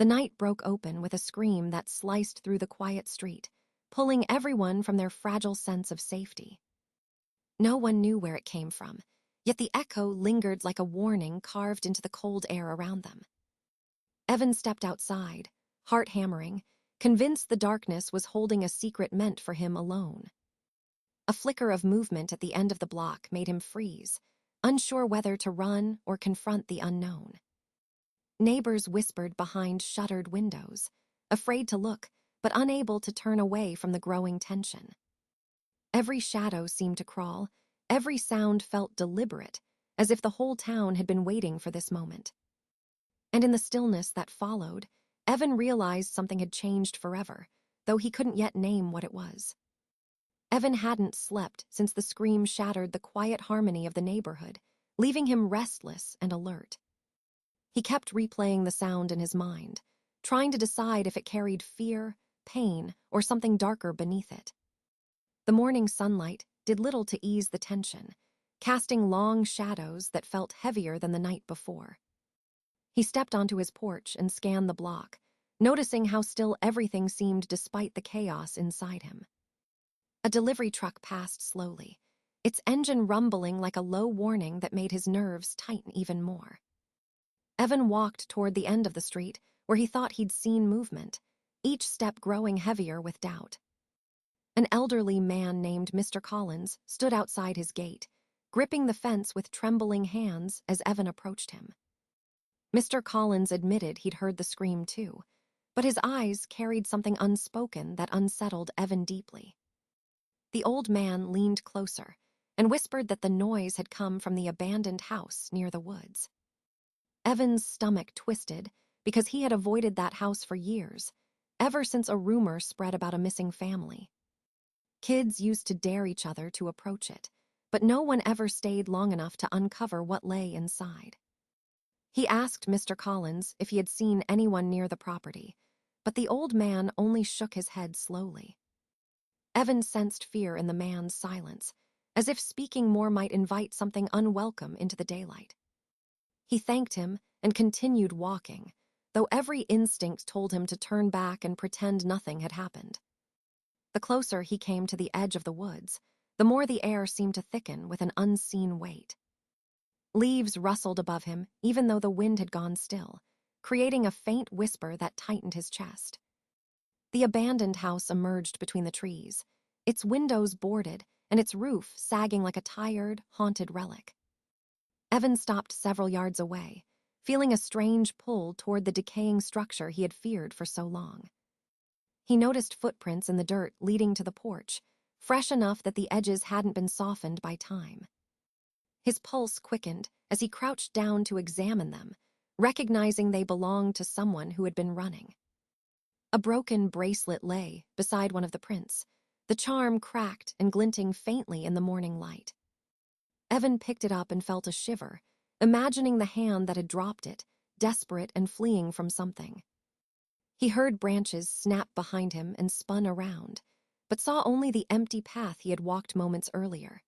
The night broke open with a scream that sliced through the quiet street, pulling everyone from their fragile sense of safety. No one knew where it came from, yet the echo lingered like a warning carved into the cold air around them. Evan stepped outside, heart hammering, convinced the darkness was holding a secret meant for him alone. A flicker of movement at the end of the block made him freeze, unsure whether to run or confront the unknown. Neighbors whispered behind shuttered windows, afraid to look, but unable to turn away from the growing tension. Every shadow seemed to crawl, every sound felt deliberate, as if the whole town had been waiting for this moment. And in the stillness that followed, Evan realized something had changed forever, though he couldn't yet name what it was. Evan hadn't slept since the scream shattered the quiet harmony of the neighborhood, leaving him restless and alert. He kept replaying the sound in his mind, trying to decide if it carried fear, pain, or something darker beneath it. The morning sunlight did little to ease the tension, casting long shadows that felt heavier than the night before. He stepped onto his porch and scanned the block, noticing how still everything seemed despite the chaos inside him. A delivery truck passed slowly, its engine rumbling like a low warning that made his nerves tighten even more. Evan walked toward the end of the street, where he thought he'd seen movement, each step growing heavier with doubt. An elderly man named Mr. Collins stood outside his gate, gripping the fence with trembling hands as Evan approached him. Mr. Collins admitted he'd heard the scream too, but his eyes carried something unspoken that unsettled Evan deeply. The old man leaned closer and whispered that the noise had come from the abandoned house near the woods. Evan's stomach twisted because he had avoided that house for years, ever since a rumor spread about a missing family. Kids used to dare each other to approach it, but no one ever stayed long enough to uncover what lay inside. He asked Mr. Collins if he had seen anyone near the property, but the old man only shook his head slowly. Evan sensed fear in the man's silence, as if speaking more might invite something unwelcome into the daylight. He thanked him and continued walking, though every instinct told him to turn back and pretend nothing had happened. The closer he came to the edge of the woods, the more the air seemed to thicken with an unseen weight. Leaves rustled above him, even though the wind had gone still, creating a faint whisper that tightened his chest. The abandoned house emerged between the trees, its windows boarded and its roof sagging like a tired, haunted relic. Evan stopped several yards away, feeling a strange pull toward the decaying structure he had feared for so long. He noticed footprints in the dirt leading to the porch, fresh enough that the edges hadn't been softened by time. His pulse quickened as he crouched down to examine them, recognizing they belonged to someone who had been running. A broken bracelet lay beside one of the prints, the charm cracked and glinting faintly in the morning light. Evan picked it up and felt a shiver, imagining the hand that had dropped it, desperate and fleeing from something. He heard branches snap behind him and spun around, but saw only the empty path he had walked moments earlier.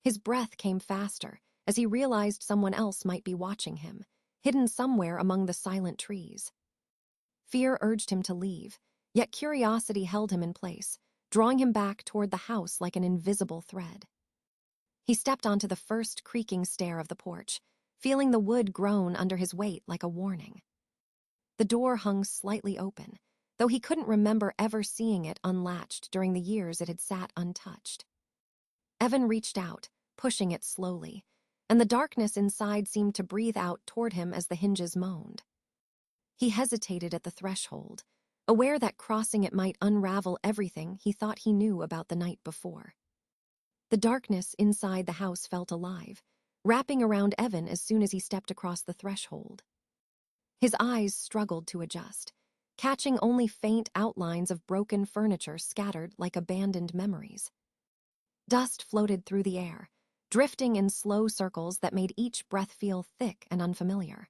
His breath came faster as he realized someone else might be watching him, hidden somewhere among the silent trees. Fear urged him to leave, yet curiosity held him in place, drawing him back toward the house like an invisible thread. He stepped onto the first creaking stair of the porch, feeling the wood groan under his weight like a warning. The door hung slightly open, though he couldn't remember ever seeing it unlatched during the years it had sat untouched. Evan reached out, pushing it slowly, and the darkness inside seemed to breathe out toward him as the hinges moaned. He hesitated at the threshold, aware that crossing it might unravel everything he thought he knew about the night before. The darkness inside the house felt alive, wrapping around Evan as soon as he stepped across the threshold. His eyes struggled to adjust, catching only faint outlines of broken furniture scattered like abandoned memories. Dust floated through the air, drifting in slow circles that made each breath feel thick and unfamiliar.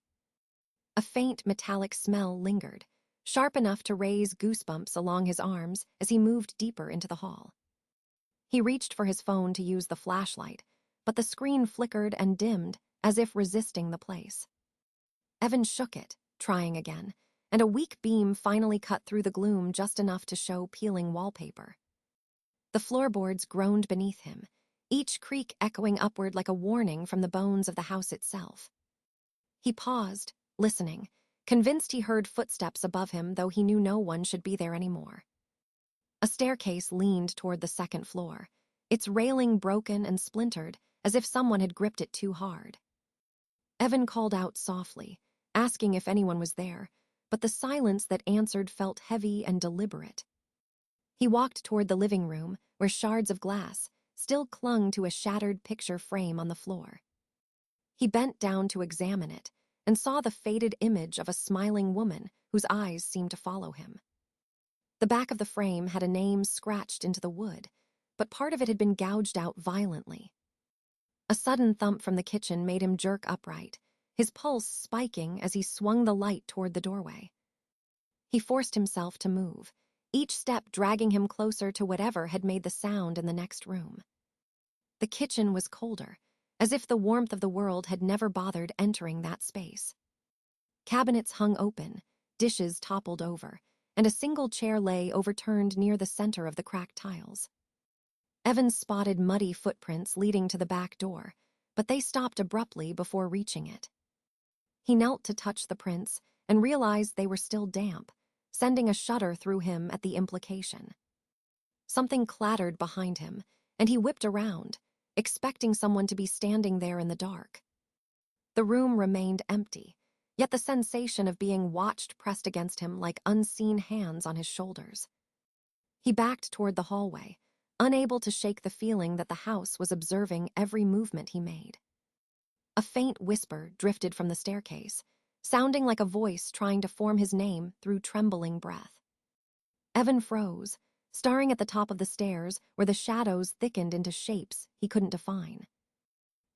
A faint metallic smell lingered, sharp enough to raise goosebumps along his arms as he moved deeper into the hall. He reached for his phone to use the flashlight, but the screen flickered and dimmed as if resisting the place. Evan shook it, trying again, and a weak beam finally cut through the gloom just enough to show peeling wallpaper. The floorboards groaned beneath him, each creak echoing upward like a warning from the bones of the house itself. He paused, listening, convinced he heard footsteps above him, though he knew no one should be there anymore. A staircase leaned toward the second floor, its railing broken and splintered, as if someone had gripped it too hard. Evan called out softly, asking if anyone was there, but the silence that answered felt heavy and deliberate. He walked toward the living room, where shards of glass still clung to a shattered picture frame on the floor. He bent down to examine it and saw the faded image of a smiling woman whose eyes seemed to follow him. The back of the frame had a name scratched into the wood, but part of it had been gouged out violently. A sudden thump from the kitchen made him jerk upright, his pulse spiking as he swung the light toward the doorway. He forced himself to move, each step dragging him closer to whatever had made the sound in the next room. The kitchen was colder, as if the warmth of the world had never bothered entering that space. Cabinets hung open, dishes toppled over, and a single chair lay overturned near the center of the cracked tiles. Evan spotted muddy footprints leading to the back door, but they stopped abruptly before reaching it. He knelt to touch the prints and realized they were still damp, sending a shudder through him at the implication. Something clattered behind him, and he whipped around, expecting someone to be standing there in the dark. The room remained empty, yet the sensation of being watched pressed against him like unseen hands on his shoulders. He backed toward the hallway, unable to shake the feeling that the house was observing every movement he made. A faint whisper drifted from the staircase, sounding like a voice trying to form his name through trembling breath. Evan froze, staring at the top of the stairs where the shadows thickened into shapes he couldn't define.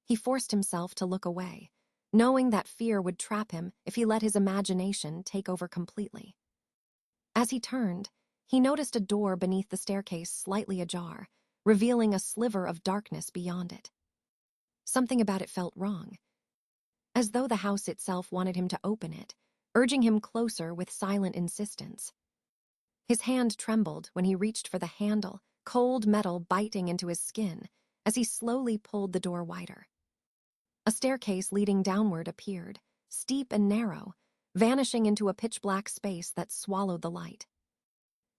He forced himself to look away, knowing that fear would trap him if he let his imagination take over completely. As he turned, he noticed a door beneath the staircase slightly ajar, revealing a sliver of darkness beyond it. Something about it felt wrong, as though the house itself wanted him to open it, urging him closer with silent insistence. His hand trembled when he reached for the handle, cold metal biting into his skin as he slowly pulled the door wider. A staircase leading downward appeared, steep and narrow, vanishing into a pitch-black space that swallowed the light.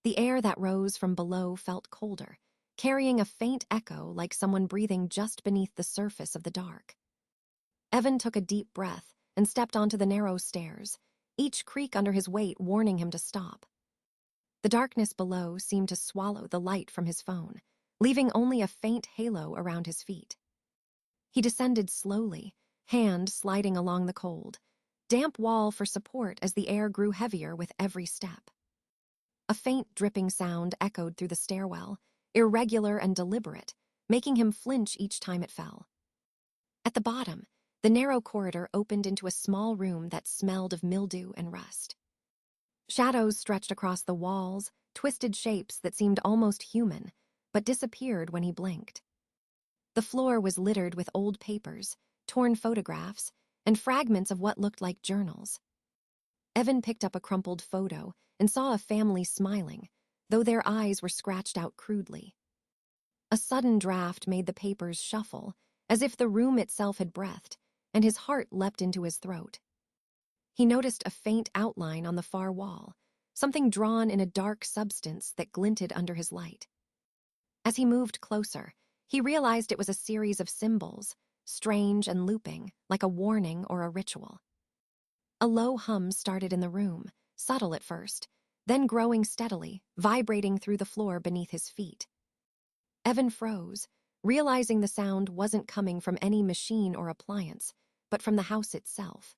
The air that rose from below felt colder, carrying a faint echo like someone breathing just beneath the surface of the dark. Evan took a deep breath and stepped onto the narrow stairs, each creak under his weight warning him to stop. The darkness below seemed to swallow the light from his phone, leaving only a faint halo around his feet. He descended slowly, hand sliding along the cold, damp wall for support as the air grew heavier with every step. A faint dripping sound echoed through the stairwell, irregular and deliberate, making him flinch each time it fell. At the bottom, the narrow corridor opened into a small room that smelled of mildew and rust. Shadows stretched across the walls, twisted shapes that seemed almost human, but disappeared when he blinked. The floor was littered with old papers, torn photographs, and fragments of what looked like journals. Evan picked up a crumpled photo and saw a family smiling, though their eyes were scratched out crudely. A sudden draft made the papers shuffle, as if the room itself had breathed, and his heart leapt into his throat. He noticed a faint outline on the far wall, something drawn in a dark substance that glinted under his light. As he moved closer, he realized it was a series of symbols, strange and looping, like a warning or a ritual. A low hum started in the room, subtle at first, then growing steadily, vibrating through the floor beneath his feet. Evan froze, realizing the sound wasn't coming from any machine or appliance, but from the house itself.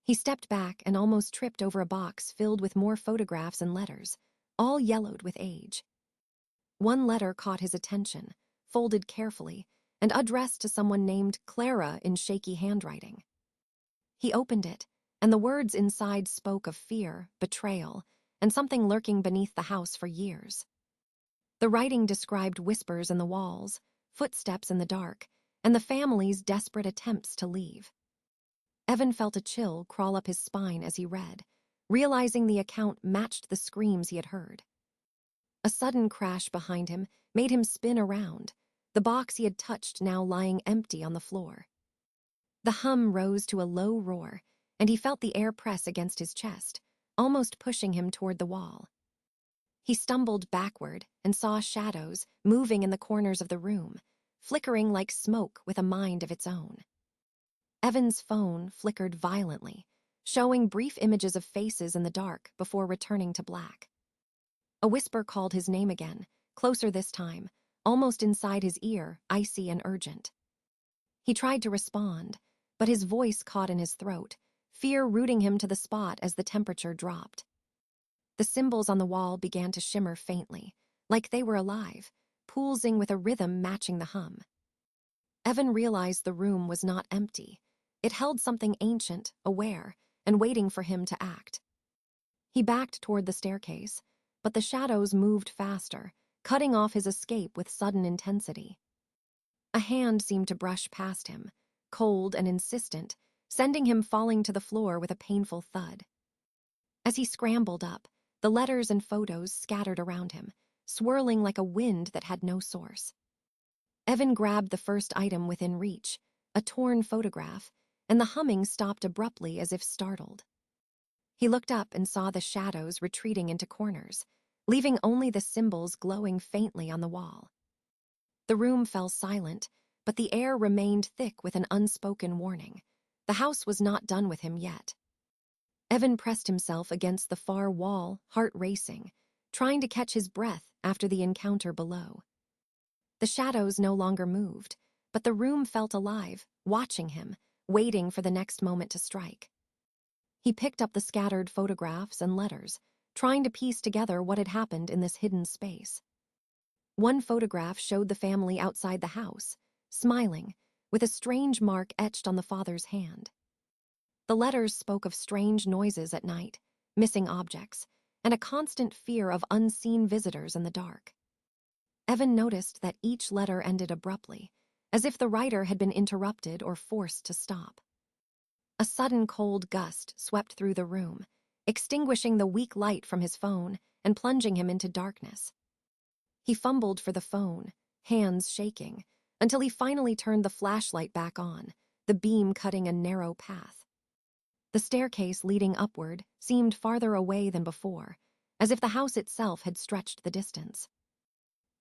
He stepped back and almost tripped over a box filled with more photographs and letters, all yellowed with age. One letter caught his attention, folded carefully, and addressed to someone named Clara in shaky handwriting. He opened it, and the words inside spoke of fear, betrayal, and something lurking beneath the house for years. The writing described whispers in the walls, footsteps in the dark, and the family's desperate attempts to leave. Evan felt a chill crawl up his spine as he read, realizing the account matched the screams he had heard. A sudden crash behind him made him spin around, the box he had touched now lying empty on the floor. The hum rose to a low roar, and he felt the air press against his chest, almost pushing him toward the wall. He stumbled backward and saw shadows moving in the corners of the room, flickering like smoke with a mind of its own. Evan's phone flickered violently, showing brief images of faces in the dark before returning to black. A whisper called his name again, closer this time, almost inside his ear, icy and urgent. He tried to respond, but his voice caught in his throat, fear rooting him to the spot as the temperature dropped. The symbols on the wall began to shimmer faintly, like they were alive, pulsing with a rhythm matching the hum. Evan realized the room was not empty. It held something ancient, aware, and waiting for him to act. He backed toward the staircase, but the shadows moved faster, cutting off his escape with sudden intensity. A hand seemed to brush past him, cold and insistent, sending him falling to the floor with a painful thud. As he scrambled up, the letters and photos scattered around him, swirling like a wind that had no source. Evan grabbed the first item within reach, a torn photograph, and the humming stopped abruptly as if startled. He looked up and saw the shadows retreating into corners, leaving only the symbols glowing faintly on the wall. The room fell silent, but the air remained thick with an unspoken warning. The house was not done with him yet. Evan pressed himself against the far wall, heart racing, trying to catch his breath after the encounter below. The shadows no longer moved, but the room felt alive, watching him, waiting for the next moment to strike. He picked up the scattered photographs and letters, trying to piece together what had happened in this hidden space. One photograph showed the family outside the house, smiling, with a strange mark etched on the father's hand. The letters spoke of strange noises at night, missing objects, and a constant fear of unseen visitors in the dark. Evan noticed that each letter ended abruptly, as if the writer had been interrupted or forced to stop. A sudden cold gust swept through the room, extinguishing the weak light from his phone and plunging him into darkness. He fumbled for the phone, hands shaking, until he finally turned the flashlight back on, the beam cutting a narrow path. The staircase leading upward seemed farther away than before, as if the house itself had stretched the distance.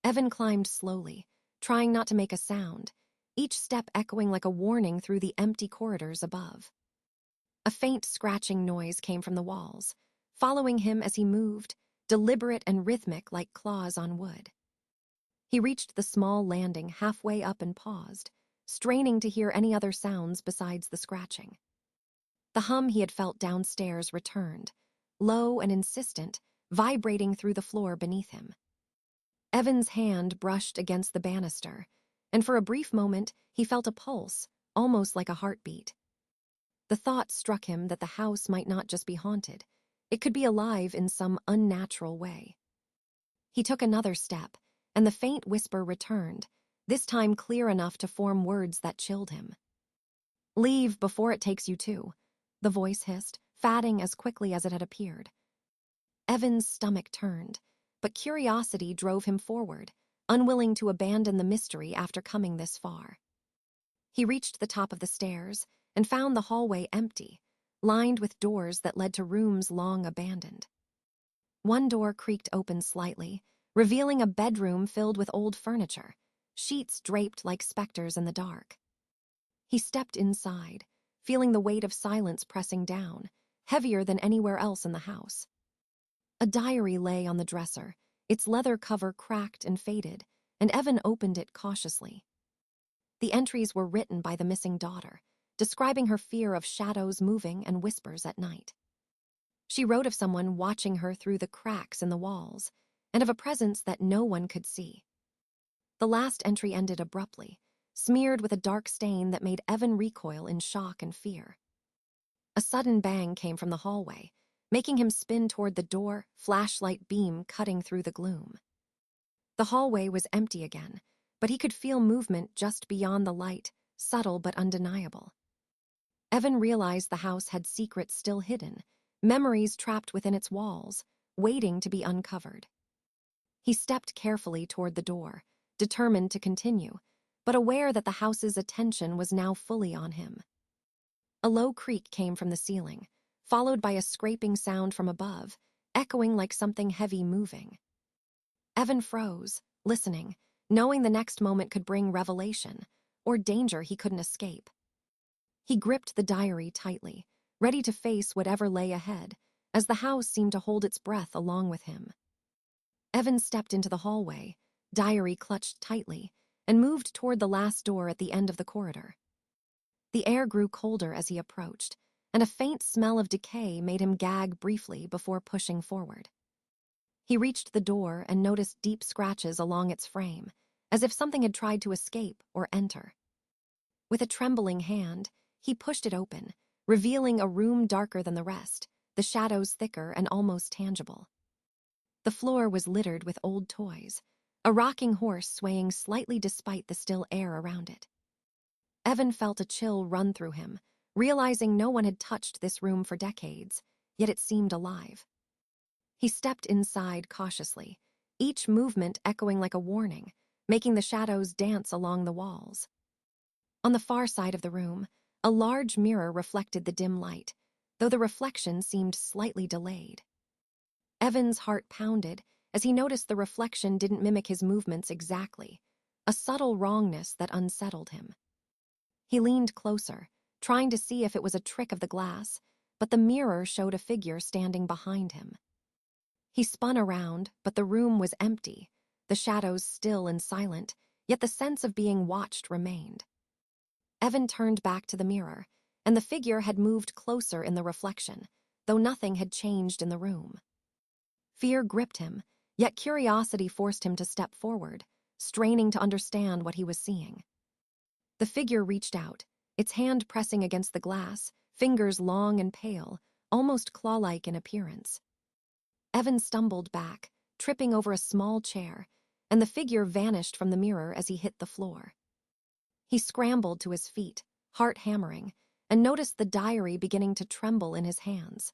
Evan climbed slowly, trying not to make a sound, each step echoing like a warning through the empty corridors above. A faint scratching noise came from the walls, following him as he moved, deliberate and rhythmic like claws on wood. He reached the small landing halfway up and paused, straining to hear any other sounds besides the scratching. The hum he had felt downstairs returned, low and insistent, vibrating through the floor beneath him. Evan's hand brushed against the banister, and for a brief moment he felt a pulse, almost like a heartbeat. The thought struck him that the house might not just be haunted, it could be alive in some unnatural way. He took another step, and the faint whisper returned, this time clear enough to form words that chilled him. "Leave before it takes you too," the voice hissed, fading as quickly as it had appeared. Evan's stomach turned, but curiosity drove him forward, unwilling to abandon the mystery after coming this far. He reached the top of the stairs and found the hallway empty, lined with doors that led to rooms long abandoned. One door creaked open slightly, revealing a bedroom filled with old furniture, sheets draped like specters in the dark. He stepped inside, feeling the weight of silence pressing down, heavier than anywhere else in the house. A diary lay on the dresser, its leather cover cracked and faded, and Evan opened it cautiously. The entries were written by the missing daughter, describing her fear of shadows moving and whispers at night. She wrote of someone watching her through the cracks in the walls, and of a presence that no one could see. The last entry ended abruptly, smeared with a dark stain that made Evan recoil in shock and fear. A sudden bang came from the hallway, making him spin toward the door, flashlight beam cutting through the gloom. The hallway was empty again, but he could feel movement just beyond the light, subtle but undeniable. Evan realized the house had secrets still hidden, memories trapped within its walls, waiting to be uncovered. He stepped carefully toward the door, determined to continue, but aware that the house's attention was now fully on him. A low creak came from the ceiling, followed by a scraping sound from above, echoing like something heavy moving. Evan froze, listening, knowing the next moment could bring revelation, or danger he couldn't escape. He gripped the diary tightly, ready to face whatever lay ahead, as the house seemed to hold its breath along with him. Evan stepped into the hallway, diary clutched tightly, and moved toward the last door at the end of the corridor. The air grew colder as he approached, and a faint smell of decay made him gag briefly before pushing forward. He reached the door and noticed deep scratches along its frame, as if something had tried to escape or enter. With a trembling hand, he pushed it open, revealing a room darker than the rest, the shadows thicker and almost tangible. The floor was littered with old toys, a rocking horse swaying slightly despite the still air around it. Evan felt a chill run through him, realizing no one had touched this room for decades, yet it seemed alive. He stepped inside cautiously, each movement echoing like a warning, making the shadows dance along the walls. On the far side of the room, a large mirror reflected the dim light, though the reflection seemed slightly delayed. Evan's heart pounded as he noticed the reflection didn't mimic his movements exactly, a subtle wrongness that unsettled him. He leaned closer, trying to see if it was a trick of the glass, but the mirror showed a figure standing behind him. He spun around, but the room was empty, the shadows still and silent, yet the sense of being watched remained. Evan turned back to the mirror, and the figure had moved closer in the reflection, though nothing had changed in the room. Fear gripped him, yet curiosity forced him to step forward, straining to understand what he was seeing. The figure reached out, its hand pressing against the glass, fingers long and pale, almost claw-like in appearance. Evan stumbled back, tripping over a small chair, and the figure vanished from the mirror as he hit the floor. He scrambled to his feet, heart hammering, and noticed the diary beginning to tremble in his hands.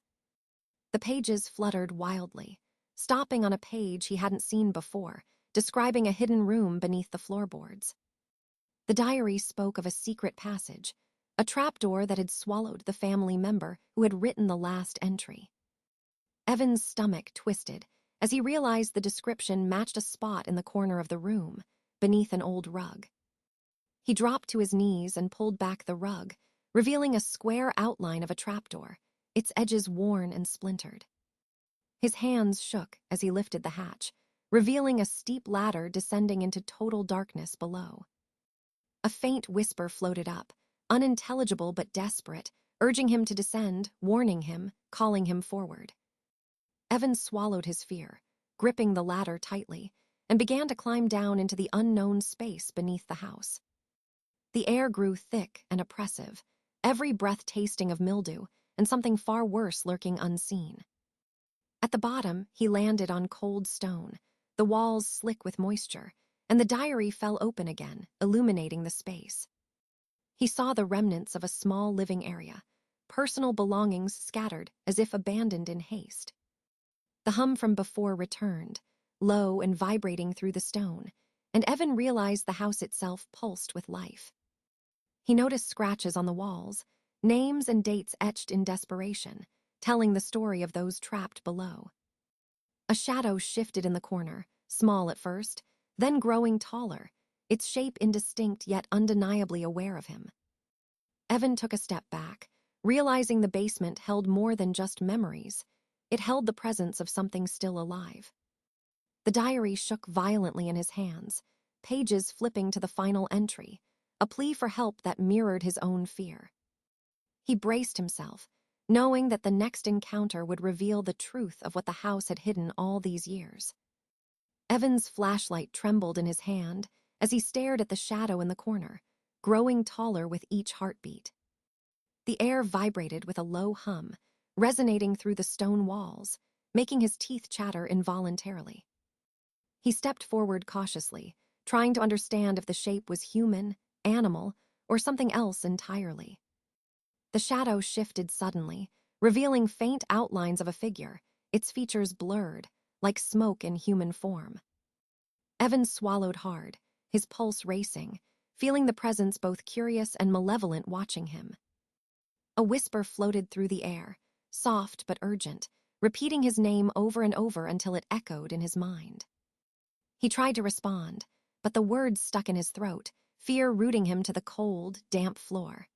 The pages fluttered wildly, stopping on a page he hadn't seen before, describing a hidden room beneath the floorboards. The diary spoke of a secret passage, a trapdoor that had swallowed the family member who had written the last entry. Evan's stomach twisted as he realized the description matched a spot in the corner of the room, beneath an old rug. He dropped to his knees and pulled back the rug, revealing a square outline of a trapdoor, its edges worn and splintered. His hands shook as he lifted the hatch, revealing a steep ladder descending into total darkness below. A faint whisper floated up, unintelligible but desperate, urging him to descend, warning him, calling him forward. Evan swallowed his fear, gripping the ladder tightly, and began to climb down into the unknown space beneath the house. The air grew thick and oppressive, every breath tasting of mildew and something far worse lurking unseen. At the bottom, he landed on cold stone, the walls slick with moisture, and the diary fell open again, illuminating the space. He saw the remnants of a small living area, personal belongings scattered as if abandoned in haste. The hum from before returned, low and vibrating through the stone, and Evan realized the house itself pulsed with life. He noticed scratches on the walls, names and dates etched in desperation, telling the story of those trapped below. A shadow shifted in the corner, small at first, then growing taller, its shape indistinct yet undeniably aware of him. Evan took a step back, realizing the basement held more than just memories. It held the presence of something still alive. The diary shook violently in his hands, pages flipping to the final entry, a plea for help that mirrored his own fear. He braced himself, knowing that the next encounter would reveal the truth of what the house had hidden all these years. Evan's flashlight trembled in his hand as he stared at the shadow in the corner, growing taller with each heartbeat. The air vibrated with a low hum, resonating through the stone walls, making his teeth chatter involuntarily. He stepped forward cautiously, trying to understand if the shape was human, animal, or something else entirely. The shadow shifted suddenly, revealing faint outlines of a figure, its features blurred, like smoke in human form. Evan swallowed hard, his pulse racing, feeling the presence both curious and malevolent watching him. A whisper floated through the air, soft but urgent, repeating his name over and over until it echoed in his mind. He tried to respond, but the words stuck in his throat, fear rooting him to the cold, damp floor.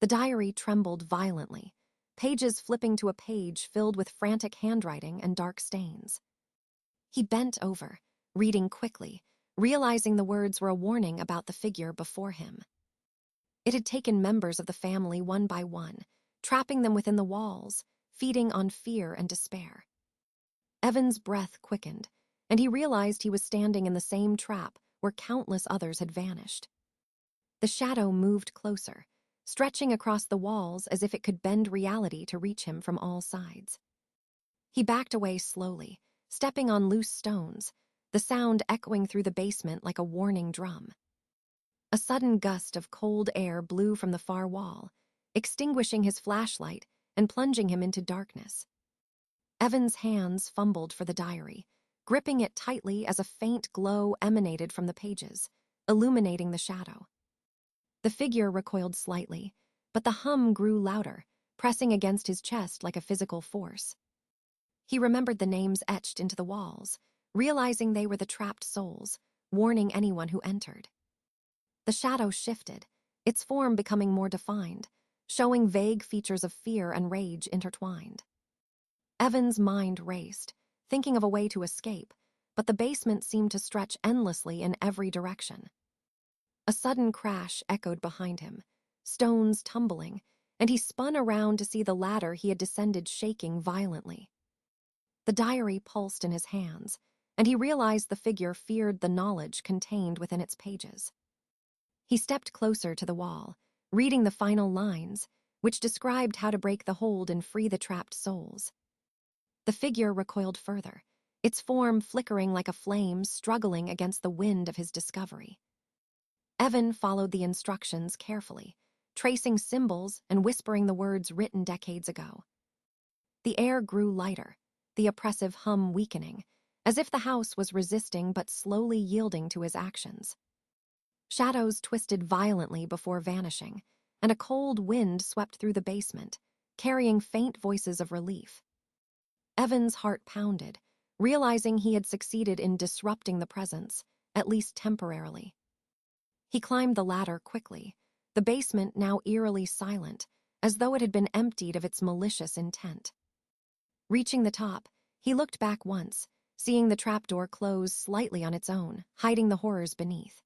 The diary trembled violently, pages flipping to a page filled with frantic handwriting and dark stains. He bent over, reading quickly, realizing the words were a warning about the figure before him. It had taken members of the family one by one, trapping them within the walls, feeding on fear and despair. Evan's breath quickened, and he realized he was standing in the same trap where countless others had vanished. The shadow moved closer, stretching across the walls as if it could bend reality to reach him from all sides. He backed away slowly, stepping on loose stones, the sound echoing through the basement like a warning drum. A sudden gust of cold air blew from the far wall, extinguishing his flashlight and plunging him into darkness. Evan's hands fumbled for the diary, gripping it tightly as a faint glow emanated from the pages, illuminating the shadow. The figure recoiled slightly, but the hum grew louder, pressing against his chest like a physical force. He remembered the names etched into the walls, realizing they were the trapped souls, warning anyone who entered. The shadow shifted, its form becoming more defined, showing vague features of fear and rage intertwined. Evan's mind raced, thinking of a way to escape, but the basement seemed to stretch endlessly in every direction. A sudden crash echoed behind him, stones tumbling, and he spun around to see the ladder he had descended shaking violently. The diary pulsed in his hands, and he realized the figure feared the knowledge contained within its pages. He stepped closer to the wall, reading the final lines, which described how to break the hold and free the trapped souls. The figure recoiled further, its form flickering like a flame struggling against the wind of his discovery. Evan followed the instructions carefully, tracing symbols and whispering the words written decades ago. The air grew lighter, the oppressive hum weakening, as if the house was resisting but slowly yielding to his actions. Shadows twisted violently before vanishing, and a cold wind swept through the basement, carrying faint voices of relief. Evan's heart pounded, realizing he had succeeded in disrupting the presence, at least temporarily. He climbed the ladder quickly, the basement now eerily silent, as though it had been emptied of its malicious intent. Reaching the top, he looked back once, seeing the trapdoor close slightly on its own, hiding the horrors beneath.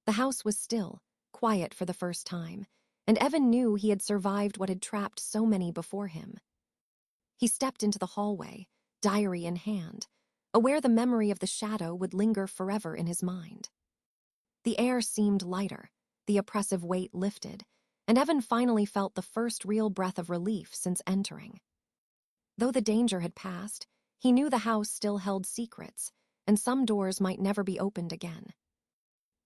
The house was still, quiet for the first time, and Evan knew he had survived what had trapped so many before him. He stepped into the hallway, diary in hand, aware the memory of the shadow would linger forever in his mind. The air seemed lighter, the oppressive weight lifted, and Evan finally felt the first real breath of relief since entering. Though the danger had passed, he knew the house still held secrets, and some doors might never be opened again.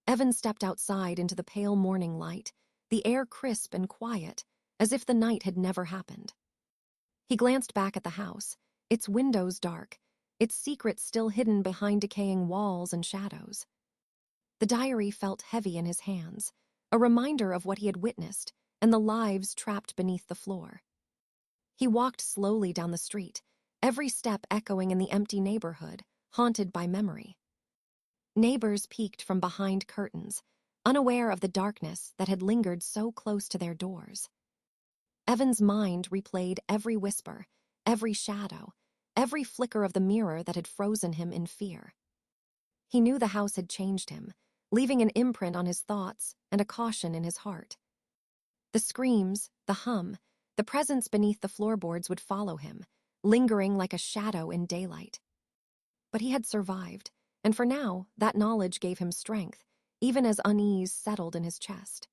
Evan stepped outside into the pale morning light, the air crisp and quiet, as if the night had never happened. He glanced back at the house, its windows dark, its secrets still hidden behind decaying walls and shadows. The diary felt heavy in his hands, a reminder of what he had witnessed and the lives trapped beneath the floor. He walked slowly down the street, every step echoing in the empty neighborhood, haunted by memory. Neighbors peeked from behind curtains, unaware of the darkness that had lingered so close to their doors. Evan's mind replayed every whisper, every shadow, every flicker of the mirror that had frozen him in fear. He knew the house had changed him, leaving an imprint on his thoughts and a caution in his heart. The screams, the hum, the presence beneath the floorboards would follow him, lingering like a shadow in daylight. But he had survived, and for now, that knowledge gave him strength, even as unease settled in his chest.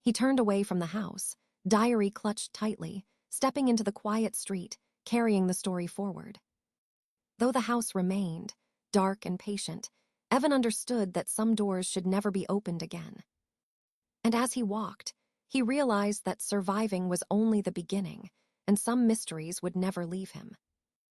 He turned away from the house, diary clutched tightly, stepping into the quiet street, carrying the story forward. Though the house remained, dark and patient, Evan understood that some doors should never be opened again. And as he walked, he realized that surviving was only the beginning, and some mysteries would never leave him.